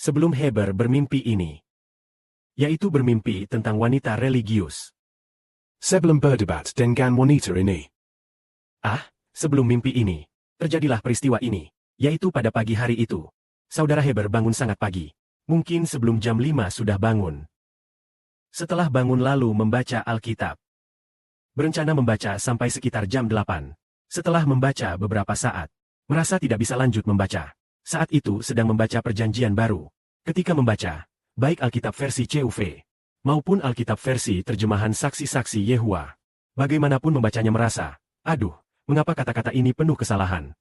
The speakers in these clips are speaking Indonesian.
sebelum Heber bermimpi ini. Yaitu bermimpi tentang wanita religius. Sebelum berdebat dengan wanita ini. Sebelum mimpi ini, terjadilah peristiwa ini, yaitu pada pagi hari itu. Saudara Heber bangun sangat pagi. Mungkin sebelum jam 5 sudah bangun. Setelah bangun lalu membaca Alkitab. Berencana membaca sampai sekitar jam 8. Setelah membaca beberapa saat, merasa tidak bisa lanjut membaca. Saat itu sedang membaca Perjanjian Baru. Ketika membaca, baik Alkitab versi CUV, maupun Alkitab versi terjemahan Saksi-Saksi Yehua, bagaimanapun membacanya merasa, aduh, mengapa kata-kata ini penuh kesalahan?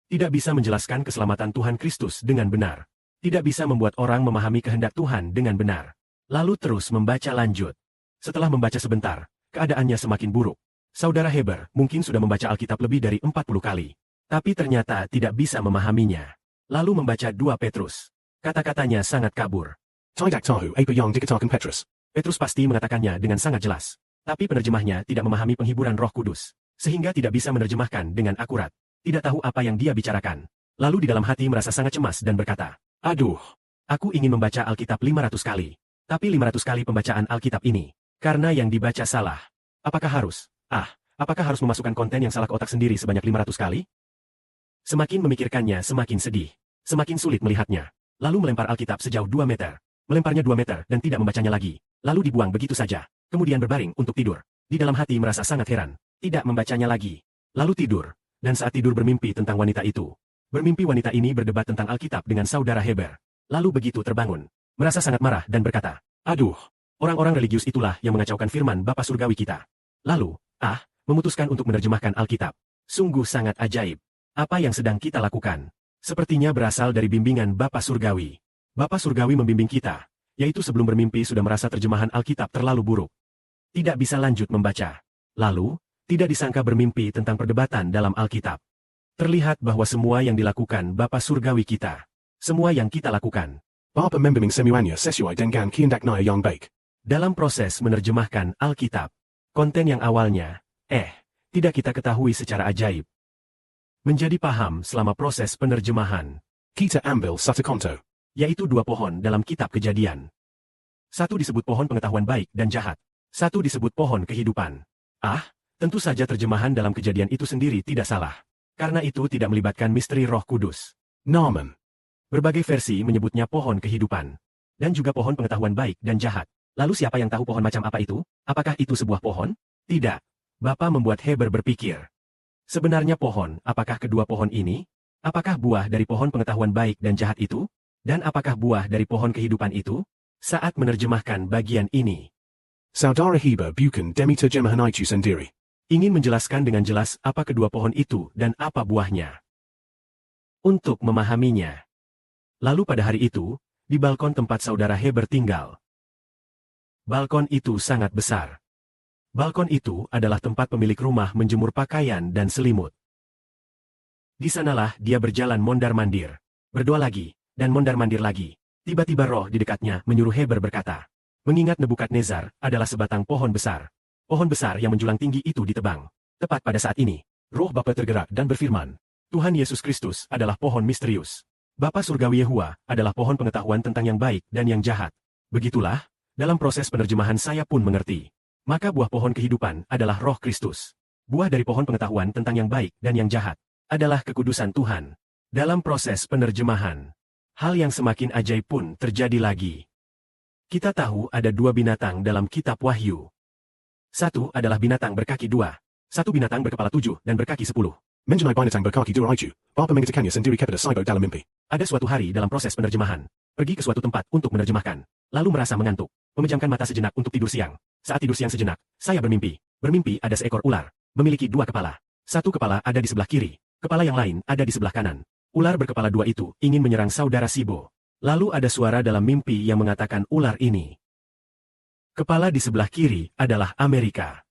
Tidak bisa menjelaskan keselamatan Tuhan Kristus dengan benar. Tidak bisa membuat orang memahami kehendak Tuhan dengan benar. Lalu terus membaca lanjut. Setelah membaca sebentar, keadaannya semakin buruk. Saudara Heber mungkin sudah membaca Alkitab lebih dari 40 kali. Tapi ternyata tidak bisa memahaminya. Lalu membaca 2 Petrus. Kata-katanya sangat kabur. Tidak tahu apa yang dikatakan Petrus. Petrus pasti mengatakannya dengan sangat jelas. Tapi penerjemahnya tidak memahami penghiburan Roh Kudus. Sehingga tidak bisa menerjemahkan dengan akurat. Tidak tahu apa yang dia bicarakan. Lalu di dalam hati merasa sangat cemas dan berkata, aduh, aku ingin membaca Alkitab 500 kali. Tapi 500 kali pembacaan Alkitab ini. Karena yang dibaca salah. Apakah harus memasukkan konten yang salah ke otak sendiri sebanyak 500 kali? Semakin memikirkannya semakin sedih. Semakin sulit melihatnya. Lalu melempar Alkitab sejauh 2 meter. Melemparnya 2 meter dan tidak membacanya lagi. Lalu dibuang begitu saja. Kemudian berbaring untuk tidur. Di dalam hati merasa sangat heran. Tidak membacanya lagi. Lalu tidur. Dan saat tidur bermimpi tentang wanita itu. Bermimpi wanita ini berdebat tentang Alkitab dengan saudara Heber. Lalu begitu terbangun. Merasa sangat marah dan berkata, aduh, orang-orang religius itulah yang mengacaukan firman Bapa Surgawi kita. Lalu, memutuskan untuk menerjemahkan Alkitab. Sungguh sangat ajaib. Apa yang sedang kita lakukan? Sepertinya berasal dari bimbingan Bapa Surgawi. Bapa Surgawi membimbing kita, yaitu sebelum bermimpi sudah merasa terjemahan Alkitab terlalu buruk. Tidak bisa lanjut membaca. Lalu, tidak disangka bermimpi tentang perdebatan dalam Alkitab. Terlihat bahwa semua yang dilakukan Bapa Surgawi kita, semua yang kita lakukan, Bapa membimbing semuanya sesuai dengan kehendaknya yang baik. dalam proses menerjemahkan Alkitab, konten yang awalnya, tidak kita ketahui secara ajaib. Menjadi paham selama proses penerjemahan. Kita ambil satu konto. Yaitu 2 pohon dalam kitab Kejadian. Satu disebut pohon pengetahuan baik dan jahat. Satu disebut pohon kehidupan. Tentu saja terjemahan dalam Kejadian itu sendiri tidak salah. Karena itu tidak melibatkan misteri Roh Kudus. Namun, Berbagai versi menyebutnya pohon kehidupan. Dan juga pohon pengetahuan baik dan jahat. Lalu siapa yang tahu pohon macam apa itu? Apakah itu sebuah pohon? Tidak. Bapa membuat Heber berpikir. Sebenarnya pohon, apakah kedua pohon ini? Apakah buah dari pohon pengetahuan baik dan jahat itu? Dan apakah buah dari pohon kehidupan itu? Saat menerjemahkan bagian ini, saudara Heber bukan demi-terjemahan itu sendiri. ingin menjelaskan dengan jelas apa kedua pohon itu dan apa buahnya. Untuk memahaminya. Lalu pada hari itu, di balkon tempat saudara Heber tinggal. Balkon itu sangat besar. Balkon itu adalah tempat pemilik rumah menjemur pakaian dan selimut. Di sanalah dia berjalan mondar-mandir, berdoa lagi, dan mondar-mandir lagi. Tiba-tiba roh di dekatnya menyuruh Heber berkata, mengingat Nebukadnezar adalah sebatang pohon besar. Pohon besar yang menjulang tinggi itu ditebang. Tepat pada saat ini, roh Bapa tergerak dan berfirman, Tuhan Yesus Kristus adalah pohon misterius. Bapa Surgawi Yehua adalah pohon pengetahuan tentang yang baik dan yang jahat. Begitulah, dalam proses penerjemahan saya pun mengerti. Maka buah pohon kehidupan adalah roh Kristus. Buah dari pohon pengetahuan tentang yang baik dan yang jahat adalah kekudusan Tuhan. Dalam proses penerjemahan, hal yang semakin ajaib pun terjadi lagi. Kita tahu ada 2 binatang dalam kitab Wahyu. Satu adalah binatang berkaki 2. Satu binatang berkepala 7 dan berkaki 10. Mengenai binatang berkaki 2 itu, Bapa mengatakannya sendiri kepada Sibo dalam mimpi. Ada suatu hari dalam proses penerjemahan, pergi ke suatu tempat untuk menerjemahkan, lalu merasa mengantuk, memejamkan mata sejenak untuk tidur siang. Saat tidur siang sejenak, saya bermimpi. Bermimpi ada seekor ular, memiliki 2 kepala. Satu kepala ada di sebelah kiri, kepala yang lain ada di sebelah kanan. Ular berkepala 2 itu ingin menyerang saudara Sibo. Lalu ada suara dalam mimpi yang mengatakan ular ini. Kepala di sebelah kiri adalah Amerika.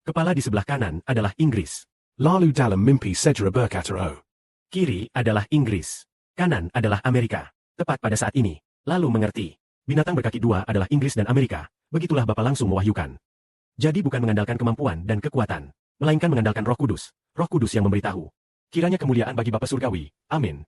Kepala di sebelah kanan adalah Inggris. Lalu dalam mimpi Sedra berkata, Kiri adalah Inggris. Kanan adalah Amerika. Tepat pada saat ini, lalu mengerti. Binatang berkaki 2 adalah Inggris dan Amerika. Begitulah Bapa langsung mewahyukan. Jadi bukan mengandalkan kemampuan dan kekuatan, melainkan mengandalkan Roh Kudus. Roh Kudus yang memberitahu. Kiranya kemuliaan bagi Bapa Surgawi. Amin.